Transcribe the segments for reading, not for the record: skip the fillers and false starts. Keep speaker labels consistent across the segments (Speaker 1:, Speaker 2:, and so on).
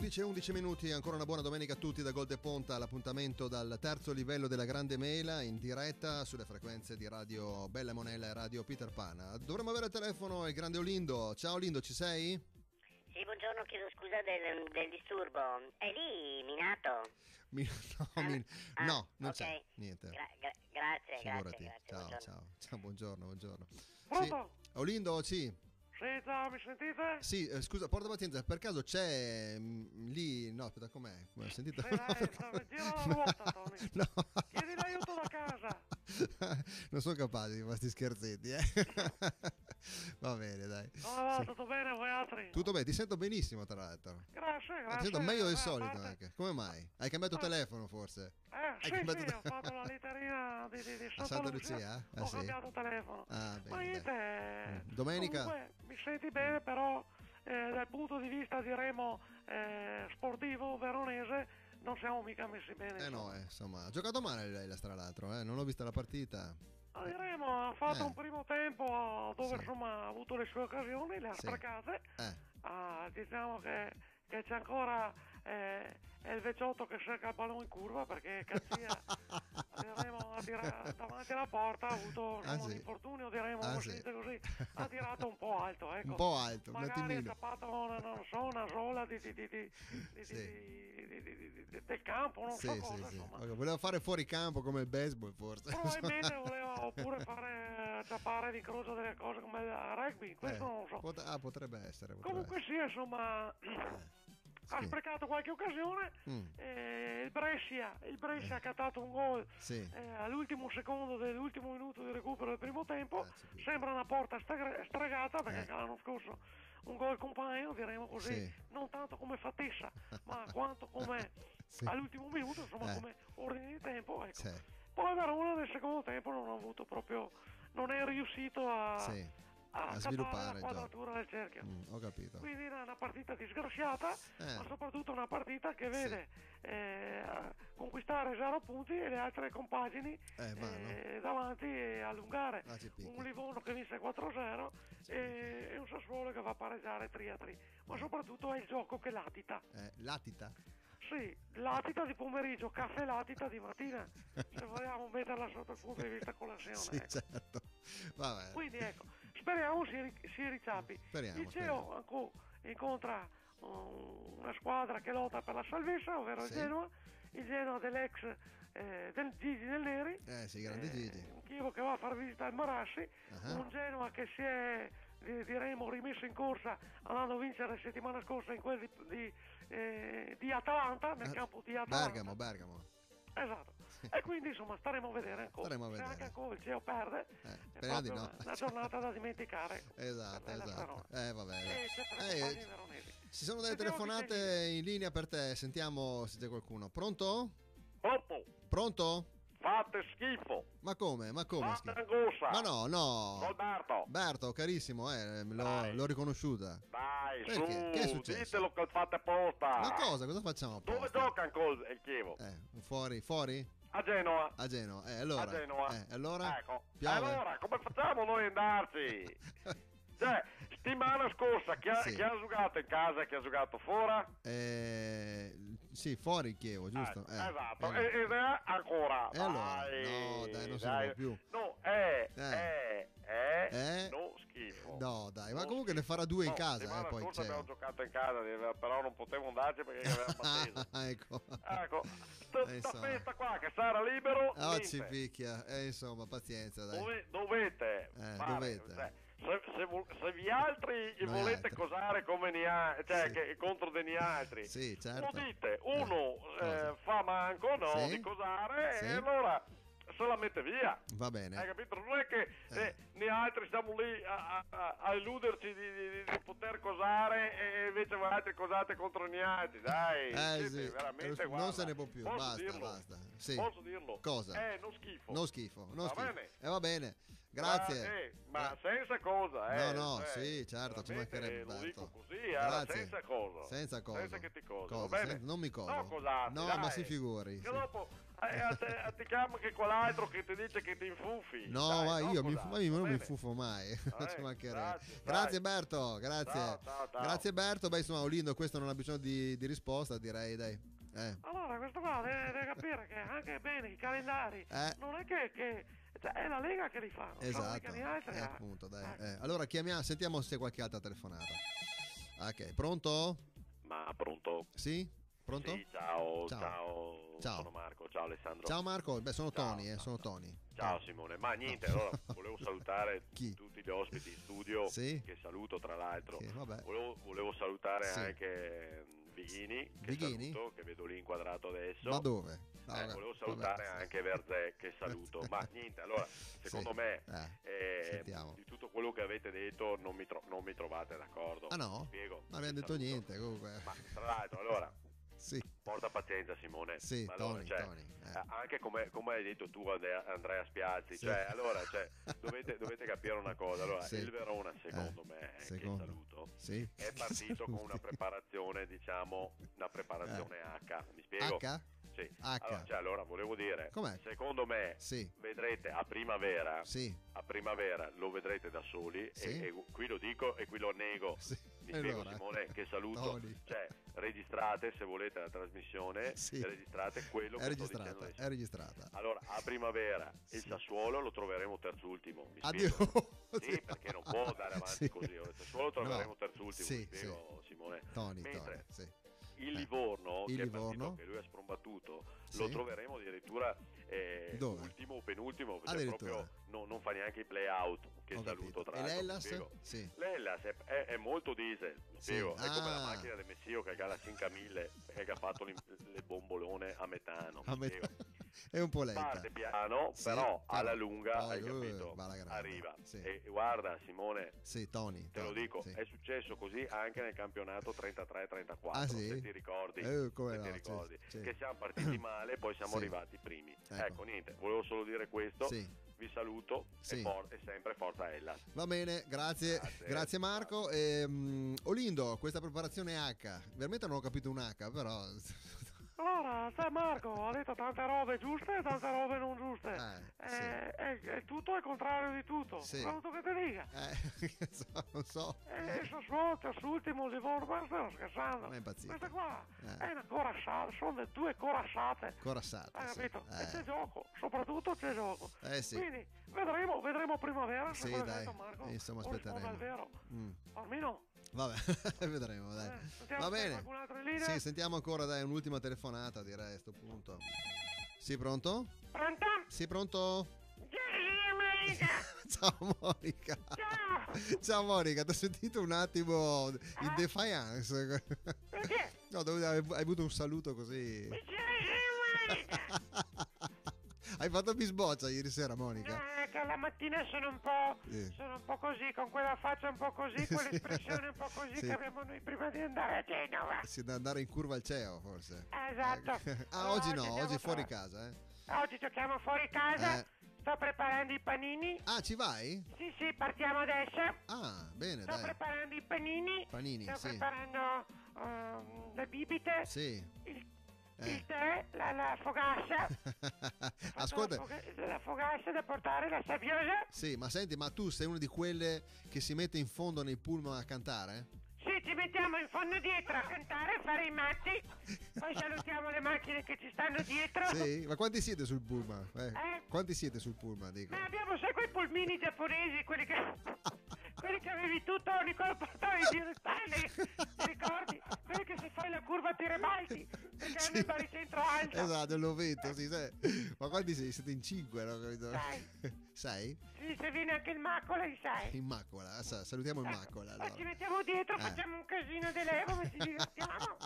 Speaker 1: 11 e 11 minuti, ancora una buona domenica a tutti da Golde Ponta, l'appuntamento dal terzo livello della Grande Mela in diretta sulle frequenze di Radio Bella Monella e Radio Peter Pan. Dovremmo avere al telefono il grande Olindo. Ciao Olindo, ci sei?
Speaker 2: Sì, buongiorno, chiedo scusa del disturbo. È lì Minato?
Speaker 1: No, non
Speaker 2: ok.
Speaker 1: c'è niente.
Speaker 2: Grazie,
Speaker 1: Figurati.
Speaker 2: grazie.
Speaker 1: Ciao, buongiorno.
Speaker 3: Pronto?
Speaker 1: Sì. Olindo, sì.
Speaker 3: Sì, ciao, mi sentite?
Speaker 1: Sì, scusa, porta pazienza, per caso c'è lì... No, aspetta, com'è? Come ho sentito?
Speaker 3: Sì, dai, gira la ruota, Tony.
Speaker 1: No.
Speaker 3: Chiedi l'aiuto da casa.
Speaker 1: Non sono capace di questi scherzetti, Va bene, dai.
Speaker 3: No,
Speaker 1: Sì.
Speaker 3: tutto bene, voi altri?
Speaker 1: Tutto bene, ti sento benissimo tra l'altro.
Speaker 3: Grazie.
Speaker 1: Ti sento meglio del solito
Speaker 3: parte-
Speaker 1: anche. Come mai? Hai cambiato telefono forse?
Speaker 3: Sì,
Speaker 1: cambiato-
Speaker 3: ho fatto la litterina di
Speaker 1: A
Speaker 3: Santa
Speaker 1: Santa
Speaker 3: Lucia.
Speaker 1: Lucia? Ah,
Speaker 3: Ho
Speaker 1: sì?
Speaker 3: cambiato telefono.
Speaker 1: Ah,
Speaker 3: Ma
Speaker 1: bene,
Speaker 3: niente.
Speaker 1: Domenica?
Speaker 3: Comunque, mi senti bene, però dal punto di vista, diremo, sportivo veronese, non siamo mica messi bene.
Speaker 1: No, insomma, ha giocato male lei tra l'altro, non l'ho vista la partita.
Speaker 3: Diremo, ha fatto un primo tempo dove
Speaker 1: Sì.
Speaker 3: insomma ha avuto le sue occasioni, le ha
Speaker 1: Sì.
Speaker 3: sprecate.
Speaker 1: Eh.
Speaker 3: Diciamo che c'è ancora è il vecchiotto che cerca il pallone in curva, perché Cazzia diremo, davanti alla porta ha avuto
Speaker 1: Ah,
Speaker 3: un
Speaker 1: sì.
Speaker 3: infortunio, diremo,
Speaker 1: Sì.
Speaker 3: così, ha tirato un po' alto, ecco.
Speaker 1: Un po' alto, un
Speaker 3: magari
Speaker 1: attimino.
Speaker 3: è scappato una sola del campo, non so cosa,
Speaker 1: Sì.
Speaker 3: insomma.
Speaker 1: Ok, voleva fare fuori campo come il baseball forse.
Speaker 3: Probabilmente voleva oppure fare ciappare di croce delle cose come il rugby, questo non lo so.
Speaker 1: Potrebbe essere.
Speaker 3: Comunque sia, insomma, ha sprecato qualche occasione. Il Brescia ha cattato un gol
Speaker 1: Sì.
Speaker 3: all'ultimo secondo dell'ultimo minuto di recupero del primo tempo.
Speaker 1: c'è più.
Speaker 3: Sembra una porta stregata, perché anche l'anno scorso un gol compagno, diremo così,
Speaker 1: Sì.
Speaker 3: non tanto come fattezza, ma quanto come
Speaker 1: Sì.
Speaker 3: all'ultimo minuto, insomma, come ordine di tempo, ecco.
Speaker 1: Sì.
Speaker 3: Poi Verona nel secondo tempo non è riuscito a
Speaker 1: sviluppare
Speaker 3: la
Speaker 1: il
Speaker 3: quadratura del cerchio.
Speaker 1: Ho capito.
Speaker 3: Quindi era una partita disgraziata, ma soprattutto una partita che vede conquistare 0 punti e le altre compagini davanti e allungare.
Speaker 1: Ci picchia.
Speaker 3: Un Livorno che vinse 4-0 e un Sassuolo che va a pareggiare 3-3. Ma soprattutto è il gioco che latita.
Speaker 1: Latita?
Speaker 3: Sì, latita di pomeriggio, caffè latita di mattina, se vogliamo metterla sotto il punto di vista colazione.
Speaker 1: Sì,
Speaker 3: ecco.
Speaker 1: certo. Vabbè.
Speaker 3: Quindi ecco, speriamo si ricciappi.
Speaker 1: Speriamo,
Speaker 3: Il CEO ancora incontra una squadra che lotta per la salvezza, ovvero il Genoa dell'ex del Gigi del Neri.
Speaker 1: Sì, grande Gigi.
Speaker 3: Un Chievo che va a far visita al Marassi, un Genoa che si è diremo rimesso in corsa andando a vincere la settimana scorsa in quelli di Atalanta, nel campo di Atalanta.
Speaker 1: Bergamo.
Speaker 3: Esatto. E quindi insomma staremo a vedere ancora. Se anche ancora il CEO perde, è
Speaker 1: speriamo di
Speaker 3: proprio
Speaker 1: no.
Speaker 3: una giornata da dimenticare.
Speaker 1: Esatto. Va bene. Ci sono delle
Speaker 3: Sentiamo
Speaker 1: telefonate in linea per te, sentiamo se c'è qualcuno. Pronto?
Speaker 4: Pronto? Fate schifo.
Speaker 1: Ma come?
Speaker 4: Fate angoscia.
Speaker 1: Ma no.
Speaker 4: Alberto.
Speaker 1: Berto, carissimo, l'ho riconosciuta.
Speaker 4: Dai,
Speaker 1: Perché? Che è
Speaker 4: su,
Speaker 1: successo?
Speaker 4: ditelo che fate apposta.
Speaker 1: Ma cosa facciamo apposta?
Speaker 4: Dove gioca ancora il Chievo?
Speaker 1: Fuori?
Speaker 4: A Genoa.
Speaker 1: A Genoa, allora.
Speaker 4: A Genoa.
Speaker 1: Allora?
Speaker 4: Ecco.
Speaker 1: Piove?
Speaker 4: Allora, come facciamo noi ad andarci? Cioè, settimana scorsa chi ha giocato in casa e chi ha giocato fuori?
Speaker 1: Sì, fuori il Chievo, giusto?
Speaker 4: Esatto, ed è ancora.
Speaker 1: E allora? No, dai, non si può più.
Speaker 4: No, no, schifo.
Speaker 1: No, dai, ma comunque ne farà 2 in casa, poi
Speaker 4: scorsa
Speaker 1: c'è.
Speaker 4: abbiamo giocato in casa, però non potevo andarci perché avevamo batteso.
Speaker 1: Ecco.
Speaker 4: Sta festa qua che sarà libero.
Speaker 1: Ci picchia, insomma, pazienza, dai.
Speaker 4: Dovete fare, se vi altri volete cosare come che contro degli altri,
Speaker 1: sì, certo.
Speaker 4: lo dite, uno fa manco di cosare e allora se la mette via.
Speaker 1: Va bene.
Speaker 4: Hai capito? Non è che noi altri stiamo lì a illuderci di poter cosare e invece voi altri cosate contro gli altri. Dai,
Speaker 1: sì.
Speaker 4: veramente
Speaker 1: Non
Speaker 4: guarda,
Speaker 1: se ne può più. Basta. Sì.
Speaker 4: Posso dirlo?
Speaker 1: Cosa?
Speaker 4: Non schifo.
Speaker 1: Non schifo.
Speaker 4: Va bene?
Speaker 1: Va bene. Grazie.
Speaker 4: Ma senza cosa,
Speaker 1: No, sì, certo, ci mancherebbe.
Speaker 4: Lo dico così,
Speaker 1: Grazie.
Speaker 4: senza cosa.
Speaker 1: Senza cosa.
Speaker 4: Senza che ti cosa.
Speaker 1: Cosa?
Speaker 4: Va bene?
Speaker 1: Non mi cosa.
Speaker 4: No, cos'altro,
Speaker 1: no,
Speaker 4: dai.
Speaker 1: ma si figuri.
Speaker 4: Che dopo ti chiama che quell'altro che ti dice che ti infuffi.
Speaker 1: No,
Speaker 4: dai,
Speaker 1: ma io non mi
Speaker 4: bene?
Speaker 1: infufo mai. Ci mancherebbe.
Speaker 4: Grazie,
Speaker 1: Grazie Berto, grazie.
Speaker 4: Ciao.
Speaker 1: Grazie Berto. Beh, insomma, Olindo, questo non ha bisogno di risposta, direi, dai.
Speaker 3: Allora, questo qua deve capire che anche bene i calendari non è che cioè, è la Lega che li fa. Non sono mica gli altri.
Speaker 1: Appunto, dai. Allora sentiamo se qualche altra telefonata. Ok, pronto?
Speaker 4: Ma pronto?
Speaker 1: Sì? Pronto?
Speaker 4: Sì, ciao. Sono Marco, ciao Alessandro.
Speaker 1: Ciao Marco, sono Tony, sono
Speaker 4: ciao.
Speaker 1: Tony.
Speaker 4: Ciao Simone, ma niente, allora volevo salutare tutti gli ospiti in studio, che saluto tra l'altro. Volevo salutare anche Vighini, che vedo lì inquadrato adesso.
Speaker 1: Ma dove?
Speaker 4: Volevo salutare anche Verzè, che saluto. Ma niente, allora, secondo me di tutto quello che avete detto non mi trovate d'accordo.
Speaker 1: Ah no?
Speaker 4: Mi spiego.
Speaker 1: Non abbiamo detto niente comunque.
Speaker 4: Ma tra l'altro, allora,
Speaker 1: sì.
Speaker 4: Porta pazienza Simone.
Speaker 1: Sì,
Speaker 4: allora,
Speaker 1: Tony.
Speaker 4: Anche come hai detto tu Andrea Spiazzi, dovete capire una cosa. Allora, il Verona secondo me, che saluto, è partito con una preparazione, una preparazione H. Mi spiego?
Speaker 1: H?
Speaker 4: Sì.
Speaker 1: Allora,
Speaker 4: volevo dire,
Speaker 1: com'è?
Speaker 4: Secondo me vedrete a primavera lo vedrete da soli e qui lo dico e qui lo nego. Mi spiego Simone, che saluto. Registrate se volete la trasmissione, registrate quello che sto dicendo adesso.
Speaker 1: È registrata.
Speaker 4: Allora, a primavera il Sassuolo lo troveremo terzultimo.
Speaker 1: Addio.
Speaker 4: Sì, perché non può andare avanti così. Il Sassuolo lo troveremo terzultimo, mi spiego Simone. Mentre il Livorno, che è partito, che lui ha sprombattuto, lo troveremo addirittura ultimo o penultimo, perché proprio non fa neanche i play out, che saluto tra l'altro.
Speaker 1: E l'Hellas?
Speaker 4: L'Hellas è molto diesel, spiego. È come la macchina del Messio che ha la 5000 e che ha fatto le bombolone a metano.
Speaker 1: È un po' lenta.
Speaker 4: Parte piano, però alla lunga, hai capito, arriva. E guarda Simone,
Speaker 1: Tony,
Speaker 4: te lo dico, è successo così anche nel campionato 33-34, se ti ricordi, che siamo partiti male, poi siamo arrivati primi. Ecco, niente, volevo solo dire questo. Vi saluto e sempre forza Hellas.
Speaker 1: Va bene, grazie Marco. Olindo, questa preparazione H, veramente non ho capito un H, però.
Speaker 3: Allora, Marco ha detto tante robe giuste e tante robe non giuste. È tutto il contrario di tutto. Quanto che ti dica?
Speaker 1: Non so.
Speaker 3: Sassuolo, terzultimo, Livorno, ma stiamo scherzando. Questa qua è una corazzata, sono due corazzate. Hai capito? E c'è gioco, soprattutto c'è gioco. Quindi vedremo primavera.
Speaker 1: Dai.
Speaker 3: Marco.
Speaker 1: Insomma, aspetteremo.
Speaker 3: È vero. Almeno.
Speaker 1: Vabbè, vedremo, dai. Va bene. Sì, sentiamo ancora, dai, un'ultima telefonata, direi a sto punto. Sì, pronto?
Speaker 2: Pronto?
Speaker 1: Sì, pronto?
Speaker 2: Ciao
Speaker 1: Monica. Ciao Monica, ti ho sentito un attimo in defiance.
Speaker 2: Perché?
Speaker 1: No, hai avuto un saluto così. Hai fatto bisboccia ieri sera, Monica?
Speaker 2: Che la mattina sono un po' così, con quella faccia un po' così, quell'espressione un po' così che abbiamo noi prima di andare a Genova.
Speaker 1: Sì, da andare in curva al CEO, forse.
Speaker 2: Esatto.
Speaker 1: Oggi no, oggi fuori casa,
Speaker 2: Oggi giochiamo fuori casa. Sto preparando i panini.
Speaker 1: Ah, ci vai?
Speaker 2: Sì, partiamo adesso.
Speaker 1: Ah, bene,
Speaker 2: Sto preparando i panini. Sto preparando le bibite.
Speaker 1: Sì.
Speaker 2: Il tè, la fogassa.
Speaker 1: Ascolta,
Speaker 2: la fogassa da portare, la sabbiosa.
Speaker 1: Sì, ma senti, ma tu sei una di quelle che si mette in fondo nei pullman a cantare?
Speaker 2: Sì, ci mettiamo in fondo dietro a cantare, a fare i matti. Poi salutiamo le macchine che ci stanno dietro.
Speaker 1: Sì, ma quanti siete sul pullman? Quanti siete sul pullman, dico?
Speaker 2: Abbiamo sai quei pulmini giapponesi, quelli che avevi tu, Tony, quando portavi i direttali, ti ricordi? Quelli che se fai la curva ti rebalti, perché hanno il baricentro alto.
Speaker 1: Esatto, l'ho visto, sì, ma quanti sei? Siete in 5, no? Capito? 6?
Speaker 2: Sì, se viene anche il Maccola, li sai.
Speaker 1: In Maccola, salutiamo il Maccola. Allora.
Speaker 2: Ci mettiamo dietro, facciamo un casino di levo e ci divertiamo.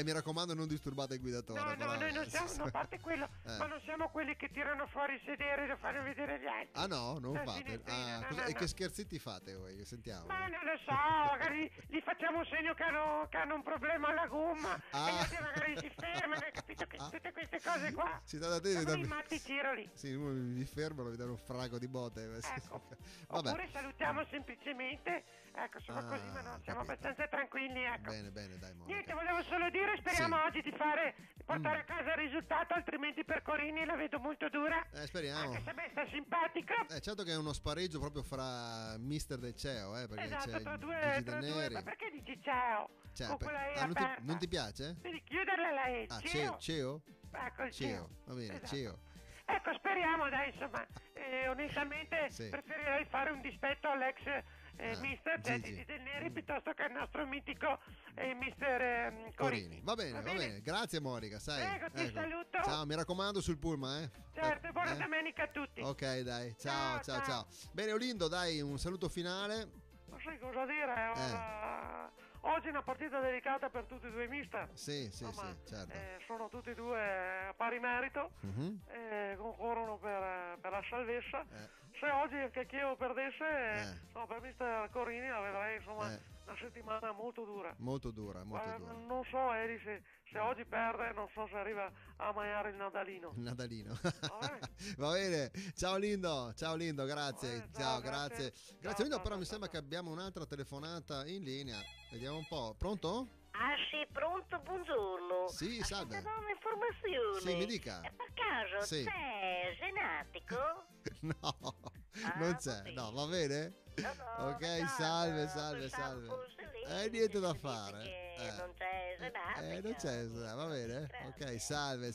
Speaker 1: Mi raccomando, non disturbate il guidatore.
Speaker 2: No, noi non siamo, a parte quello, ma non siamo quelli che tirano fuori il sedere e lo fanno vedere agli altri.
Speaker 1: Ah no, non fate. E che scherzetti fate voi? Sentiamo.
Speaker 2: Ma non lo so, magari gli facciamo un segno che hanno un problema alla gomma e gli altri magari si fermano, hai capito? Che tutte queste cose qua.
Speaker 1: Si dà da te
Speaker 2: i matti tiroli.
Speaker 1: Sì, mi fermano piccolo mi dare un frago di botte.
Speaker 2: Ecco. Oppure salutiamo semplicemente, ecco, solo così, ma no, siamo abbastanza tranquilli, ecco.
Speaker 1: Bene, dai, Monica.
Speaker 2: Niente, volevo solo dire, speriamo oggi di portare a casa il risultato, altrimenti per Corini la vedo molto dura.
Speaker 1: Speriamo.
Speaker 2: Anche se a me sta simpatico.
Speaker 1: Certo che è uno spareggio proprio fra mister del CEO, perché
Speaker 2: esatto,
Speaker 1: c'è
Speaker 2: tra due,
Speaker 1: Neri.
Speaker 2: Ma perché dici ciao?
Speaker 1: Non ti piace?
Speaker 2: Devi chiuderla lei.
Speaker 1: CEO?
Speaker 2: Ecco, il CEO.
Speaker 1: Va bene,
Speaker 2: esatto.
Speaker 1: CEO.
Speaker 2: Ecco, speriamo, dai, insomma, onestamente preferirei fare un dispetto all'ex mister Gigi Del Neri piuttosto che al nostro mitico mister Corini.
Speaker 1: Va bene, grazie Monica, sai.
Speaker 2: Prego, ti saluto.
Speaker 1: Ciao, mi raccomando sul pullman,
Speaker 2: Certo, buona domenica a tutti.
Speaker 1: Ok, dai, ciao. Bene, Olindo, dai, un saluto finale.
Speaker 3: Non sai cosa dire, oggi è una partita dedicata per tutti e due i mister.
Speaker 1: Sì, certo.
Speaker 3: Sono tutti e due a pari merito, concorrono per la salvezza. Se oggi anche Chievo perdesse, per mister Corini la vedrei una settimana molto dura.
Speaker 1: Molto dura.
Speaker 3: Non so, Eri, se oggi perde, non so se arriva a mangiare il Nadalino.
Speaker 1: Va bene. Ciao Lindo, grazie. Grazie Lindo, però mi sembra che abbiamo un'altra telefonata in linea. Vediamo un po'. Pronto?
Speaker 5: Ah sì, pronto, buongiorno.
Speaker 1: Sì, salve.
Speaker 5: Ti do un'informazione.
Speaker 1: Sì, mi dica.
Speaker 5: Per caso c'è Genatico?
Speaker 1: No, non c'è. No, va bene?
Speaker 5: No,
Speaker 1: ok, salve. Niente da fare.
Speaker 5: Non c'è Genatico.
Speaker 1: Non c'è, va bene? Ok, salve.